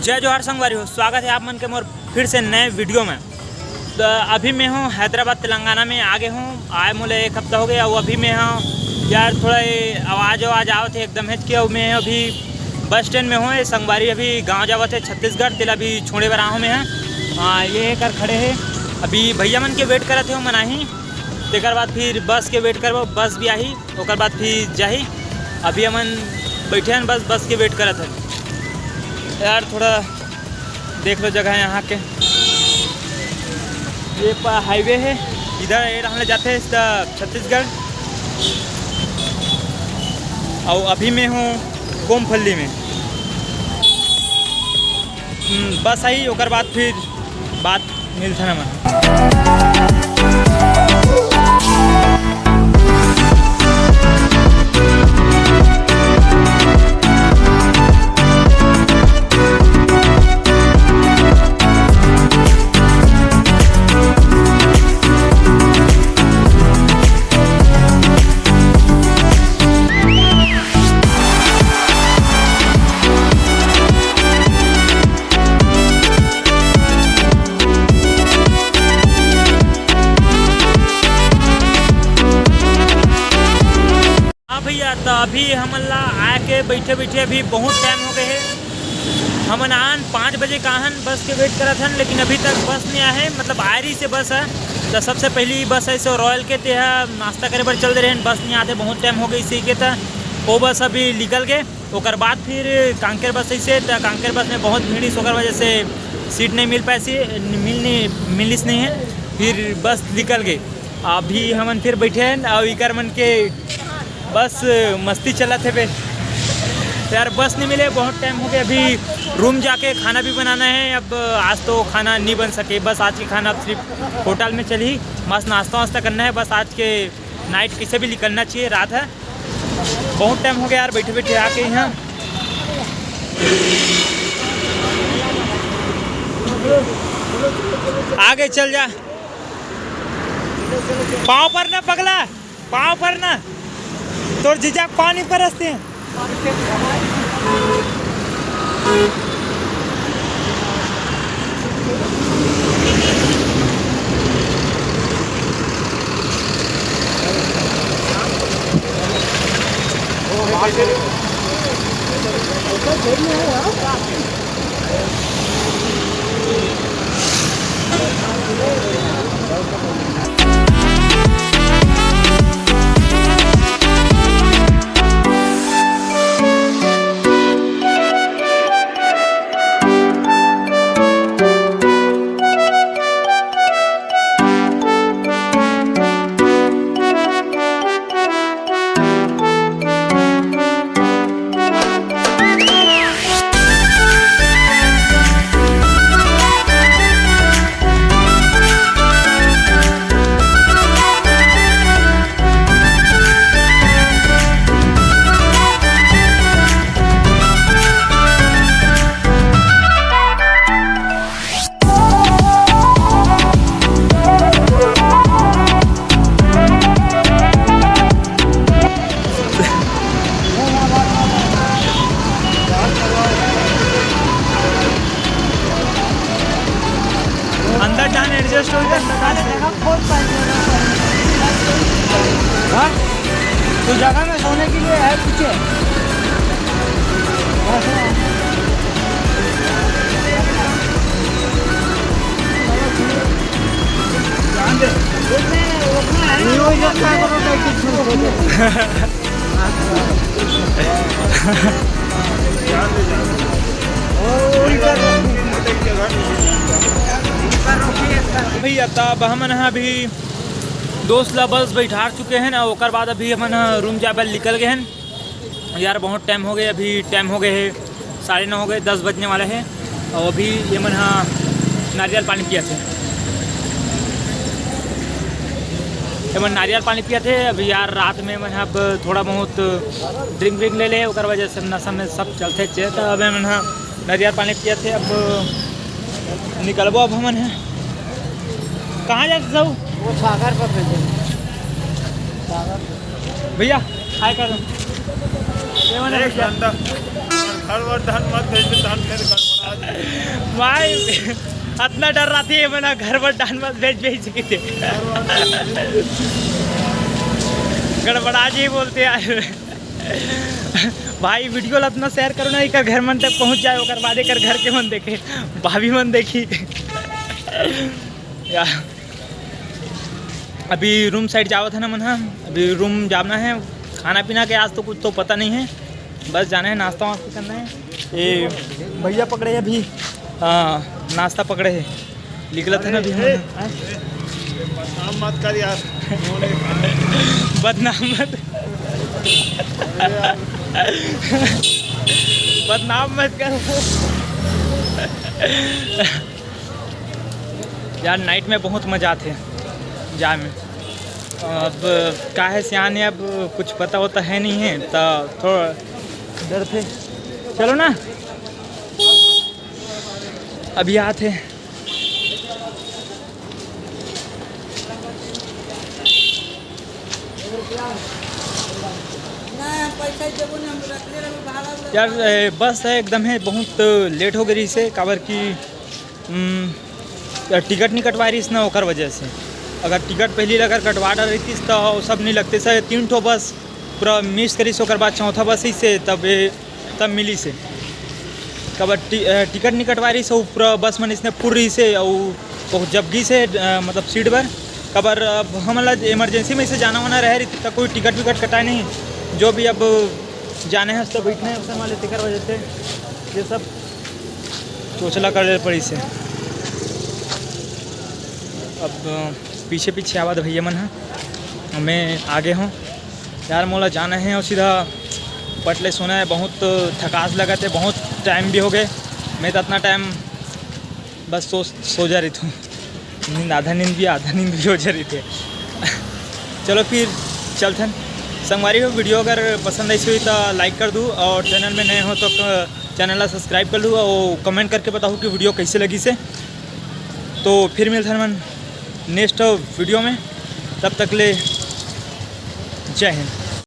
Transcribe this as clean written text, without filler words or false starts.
जय जोहार संगवारी हो, स्वागत है आप मन के मोर फिर से नए वीडियो में। तो अभी मैं हूँ हैदराबाद तेलंगाना में आगे हूँ, आए मोले एक हफ्ता हो गया। वो अभी मैं हूँ यार, थोड़ा आवाज़ आवत है एकदम हेच के। मैं अभी बस स्टैंड में हूँ, संगवारी अभी गाँव जावत है छत्तीसगढ़ तेल। अभी छोड़े बर आहूँ मैं हाँ, ये कर खड़े है। अभी भैया मन के वेट करते हो मनाही, तेकर बाद फिर बस के वेट करबो, बस भी आही, ओकर बाद फिर जाही। अभी हमन बैठे हैं बस के वेट करत है यार। थोड़ा देख लो जगह यहाँ के, ये हाईवे है इधर, ये रहने जाते हैं छत्तीसगढ़। और अभी मैं हूँ कोमफल्ली में। बस आई, ओकर बाद फिर बात मिलता है हमारा। तो अभी हमन ला आके बैठे अभी बहुत टाइम हो गए है। हमन आन 5 बजे का हन बस के वेट करत हन, लेकिन अभी तक बस नहीं आया है। मतलब आयरी से बस है, तो सबसे पहली बस है सो रॉयल के ते नाश्ता करे पर चल दे रहे हैं। बस नहीं आते, बहुत टाइम हो गई इसी के। तो वो बस अभी निकल गए, ओकर बाद फिर कांकेर बस ऐसे। तो कांकेर बस में बहुत भीड़, ओकर वजह से सीट नहीं मिल पाई, मिलिस नहीं है। फिर बस निकल गए, अभी हमन फिर बैठे हैं। और इकर मन के बस मस्ती चला थे बे यार, बस नहीं मिले, बहुत टाइम हो गया। अभी रूम जाके खाना भी बनाना है। अब आज तो खाना नहीं बन सके, बस आज की खाना अब सिर्फ होटल में चली। मस्त नाश्ता वास्ता करना है, बस आज के नाइट किसे भी निकलना चाहिए, रात है। बहुत टाइम हो गया यार बैठे आके यहाँ। आगे चल जा, पाँव पर ना पगला, पाँव पर ना, तो जीजा पानी परसते हैं। एडजस्ट हो तो जगह में सोने के लिए है पीछे। भैया तब हमन अभी दोस्त ला बस बैठा चुके हैं ना, ओकर बाद अभी हमन रूम जाकर निकल गए हैं यार। बहुत टाइम हो गए, अभी टाइम हो गए है 9:30 हो गए, 10 बजने वाले हैं। और अभी ये मन नारियल पानी पिया थे, मन नारियल पानी पिया थे। अभी यार रात में मन अब थोड़ा बहुत ड्रिंक ले ले, ओकर वजह से नशा में सब चलते चे। तो अब मन नारियल पानी पिया थे। अब निकलबो, अब हमन है कहाँ जाते सब? वो सागर पर भैया हाय कर भाई इतना डर रहा थी मैंने घर पर डान मत भेज की थे गड़बड़ा जी बोलते यार भाई वीडियो अपना शेयर करो ना एक घर मन तक पहुंच जाए और बाद कर घर के मन देखे भाभी मन देखी यार अभी रूम साइड जावा था ना मन। हाँ अभी रूम जाना है, खाना पीना के आज तो कुछ तो पता नहीं है, बस जाना है नाश्ता वास्ता करना है। ये भैया पकड़े अभी नाश्ता पकड़े है निकला था ना अभी हम। बदनाम मत कर यार बदनाम मत बदनाम मत कर यार। नाइट में बहुत मज़ा आते जा में। अब का है सियाने अब कुछ पता होता है नहीं है तो थोड़ा डर थे। चलो ना अभी आते यार। बस है एकदम है बहुत लेट हो गई से काबर की टिकट नहीं कटवा रही ना ओकर वजह से। अगर टिकट पहली अगर कटवा रही तो सब नहीं लगते सर। 3 ठो बस पूरा मिस करी से बस चौथा बस ही से तब मिली से कब टिकट नहीं कटवा रही से पूरा बस मन इसने फुर रही से और जबगी से मतलब सीट पर कबर हम इमरजेंसी में इसे जाना वाना रह रही थी तो कोई टिकट विकट कटाए नहीं। जो भी अब जाने हैं उस तो बैठने हैं वाले टिकट वजह से ये सब सोचला कर पड़ी से। अब पीछे पीछे आवाज भैया मन है मैं आगे हूँ यार। मोला जाना है और सीधा पटले सोना है। बहुत थकास लगा थे, बहुत टाइम भी हो गए। मैं तो इतना टाइम बस सो जा रही थी। आधा नींद भी हो जा रही थी। चलो फिर चलते हैं संगवारी हो। वीडियो अगर पसंद आई हुई तो लाइक कर दूँ और चैनल में नए हो तो चैनल सब्सक्राइब कर लूँ और कमेंट करके बताऊँ कि वीडियो कैसे लगी से। तो फिर मिलते हैं मन नेक्स्ट वीडियो में, तब तक ले जय हिंद।